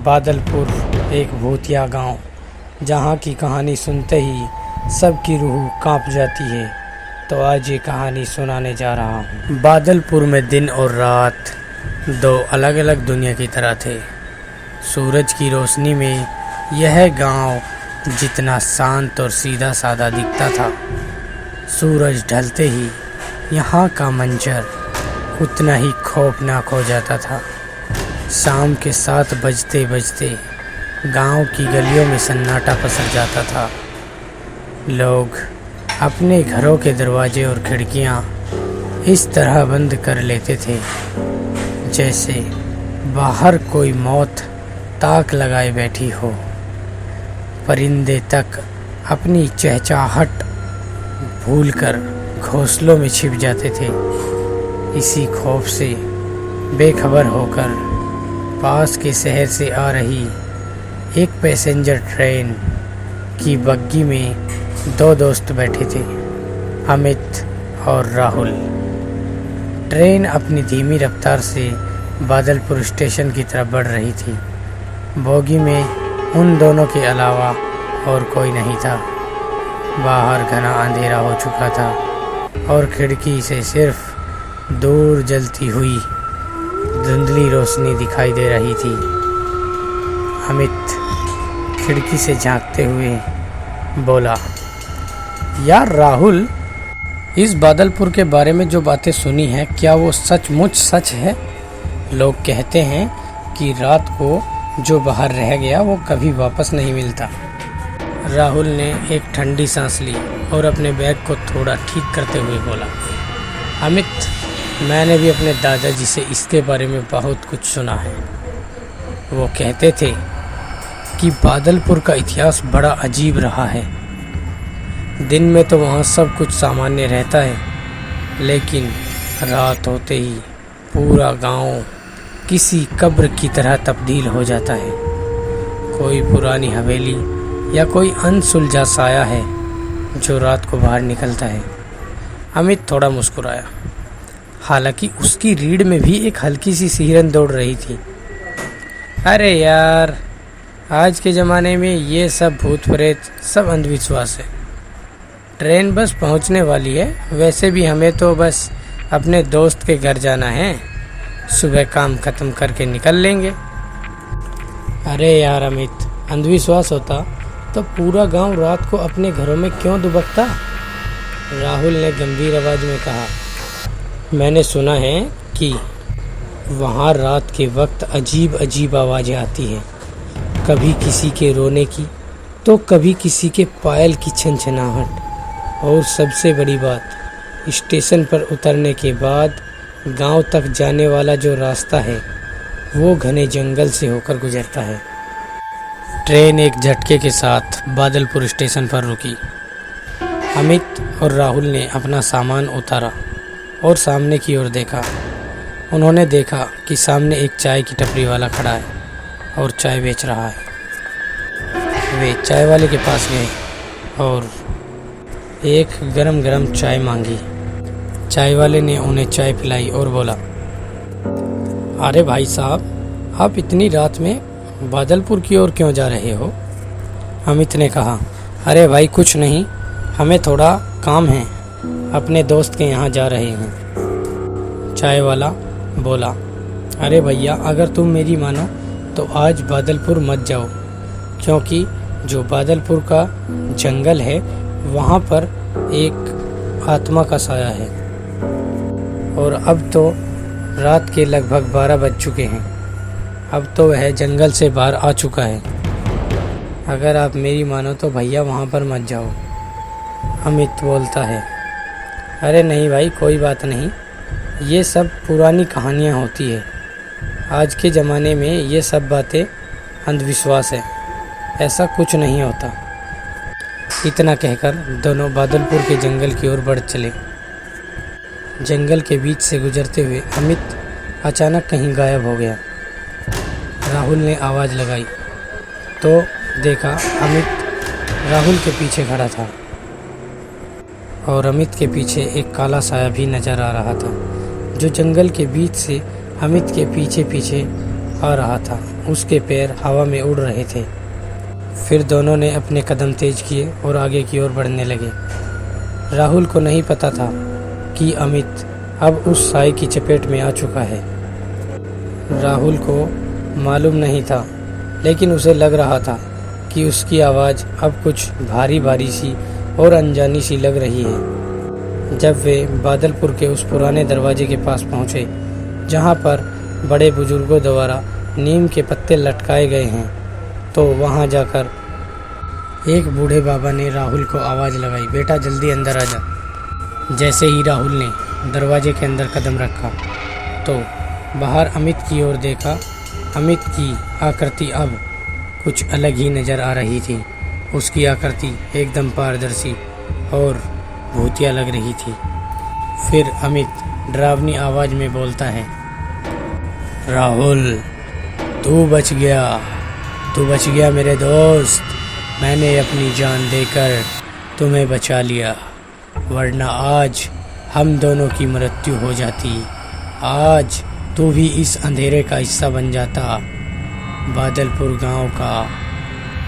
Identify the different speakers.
Speaker 1: बादलपुर एक भूतिया गांव, जहां की कहानी सुनते ही सबकी रूह कांप जाती है। तो आज ये कहानी सुनाने जा रहा हूँ। बादलपुर में दिन और रात दो अलग अलग दुनिया की तरह थे। सूरज की रोशनी में यह गांव जितना शांत और सीधा साधा दिखता था, सूरज ढलते ही यहाँ का मंजर उतना ही खौफनाक हो जाता था। शाम के 7 बजते बजते गांव की गलियों में सन्नाटा पसर जाता था। लोग अपने घरों के दरवाजे और खिड़कियां इस तरह बंद कर लेते थे जैसे बाहर कोई मौत ताक लगाए बैठी हो। परिंदे तक अपनी चहचहाहट भूलकर घोंसलों में छिप जाते थे। इसी खौफ से बेखबर होकर पास के शहर से आ रही एक पैसेंजर ट्रेन की बग्गी में 2 दोस्त बैठे थे, अमित और राहुल। ट्रेन अपनी धीमी रफ्तार से बादलपुर स्टेशन की तरफ बढ़ रही थी। बोगी में उन दोनों के अलावा और कोई नहीं था। बाहर घना अंधेरा हो चुका था और खिड़की से सिर्फ दूर जलती हुई धुंधली रोशनी दिखाई दे रही थी। अमित खिड़की से झांकते हुए बोला, यार राहुल, इस बादलपुर के बारे में जो बातें सुनी हैं, क्या वो सचमुच सच है? लोग कहते हैं कि रात को जो बाहर रह गया वो कभी वापस नहीं मिलता। राहुल ने एक ठंडी सांस ली और अपने बैग को थोड़ा ठीक करते हुए बोला, अमित, मैंने भी अपने दादाजी से इसके बारे में बहुत कुछ सुना है। वो कहते थे कि बादलपुर का इतिहास बड़ा अजीब रहा है। दिन में तो वहाँ सब कुछ सामान्य रहता है, लेकिन रात होते ही पूरा गांव किसी कब्र की तरह तब्दील हो जाता है। कोई पुरानी हवेली या कोई अनसुलझा साया है जो रात को बाहर निकलता है। अमित थोड़ा मुस्कुराया, हालांकि उसकी रीढ़ में भी एक हल्की सी सिहरन दौड़ रही थी। अरे यार, आज के ज़माने में ये सब भूत प्रेत सब अंधविश्वास है। ट्रेन बस पहुंचने वाली है, वैसे भी हमें तो बस अपने दोस्त के घर जाना है। सुबह काम ख़त्म करके निकल लेंगे। अरे यार अमित, अंधविश्वास होता तो पूरा गांव रात को अपने घरों में क्यों दुबकता? राहुल ने गंभीर आवाज़ में कहा, मैंने सुना है कि वहाँ रात के वक्त अजीब अजीब आवाज़ें आती हैं, कभी किसी के रोने की तो कभी किसी के पायल की छनछनाहट। और सबसे बड़ी बात, स्टेशन पर उतरने के बाद गांव तक जाने वाला जो रास्ता है वो घने जंगल से होकर गुजरता है। ट्रेन एक झटके के साथ बादलपुर स्टेशन पर रुकी। अमित और राहुल ने अपना सामान उतारा और सामने की ओर देखा। उन्होंने देखा कि सामने एक चाय की टपरी वाला खड़ा है और चाय बेच रहा है। वे चाय वाले के पास गए और एक गरम गरम चाय मांगी। चाय वाले ने उन्हें चाय पिलाई और बोला, अरे भाई साहब, आप इतनी रात में बादलपुर की ओर क्यों जा रहे हो? अमित ने कहा, अरे भाई कुछ नहीं, हमें थोड़ा काम है, अपने दोस्त के यहाँ जा रहे हैं। चाय वाला बोला, अरे भैया, अगर तुम मेरी मानो तो आज बादलपुर मत जाओ, क्योंकि जो बादलपुर का जंगल है वहाँ पर एक आत्मा का साया है और अब तो रात के लगभग 12 बज चुके हैं। अब तो वह जंगल से बाहर आ चुका है। अगर आप मेरी मानो तो भैया वहाँ पर मत जाओ। अमित बोलता है, अरे नहीं भाई, कोई बात नहीं, ये सब पुरानी कहानियाँ होती है। आज के ज़माने में ये सब बातें अंधविश्वास है, ऐसा कुछ नहीं होता। इतना कहकर दोनों बादलपुर के जंगल की ओर बढ़ चले। जंगल के बीच से गुजरते हुए अमित अचानक कहीं गायब हो गया। राहुल ने आवाज़ लगाई तो देखा अमित राहुल के पीछे खड़ा था और अमित के पीछे एक काला साया भी नज़र आ रहा था, जो जंगल के बीच से अमित के पीछे पीछे आ रहा था। उसके पैर हवा में उड़ रहे थे। फिर दोनों ने अपने कदम तेज किए और आगे की ओर बढ़ने लगे। राहुल को नहीं पता था कि अमित अब उस साए की चपेट में आ चुका है। राहुल को मालूम नहीं था, लेकिन उसे लग रहा था कि उसकी आवाज़ अब कुछ भारी भारी सी और अनजानी सी लग रही है। जब वे बादलपुर के उस पुराने दरवाजे के पास पहुँचे जहाँ पर बड़े बुजुर्गों द्वारा नीम के पत्ते लटकाए गए हैं, तो वहाँ जाकर एक बूढ़े बाबा ने राहुल को आवाज़ लगाई, बेटा जल्दी अंदर आ जा। जैसे ही राहुल ने दरवाजे के अंदर कदम रखा तो बाहर अमित की ओर देखा। अमित की आकृति अब कुछ अलग ही नज़र आ रही थी। उसकी आकृति एकदम पारदर्शी और भूतिया लग रही थी। फिर अमित डरावनी आवाज़ में बोलता है, राहुल तू बच गया मेरे दोस्त। मैंने अपनी जान देकर तुम्हें बचा लिया, वरना आज हम दोनों की मृत्यु हो जाती। आज तू भी इस अंधेरे का हिस्सा बन जाता। बादलपुर गांव का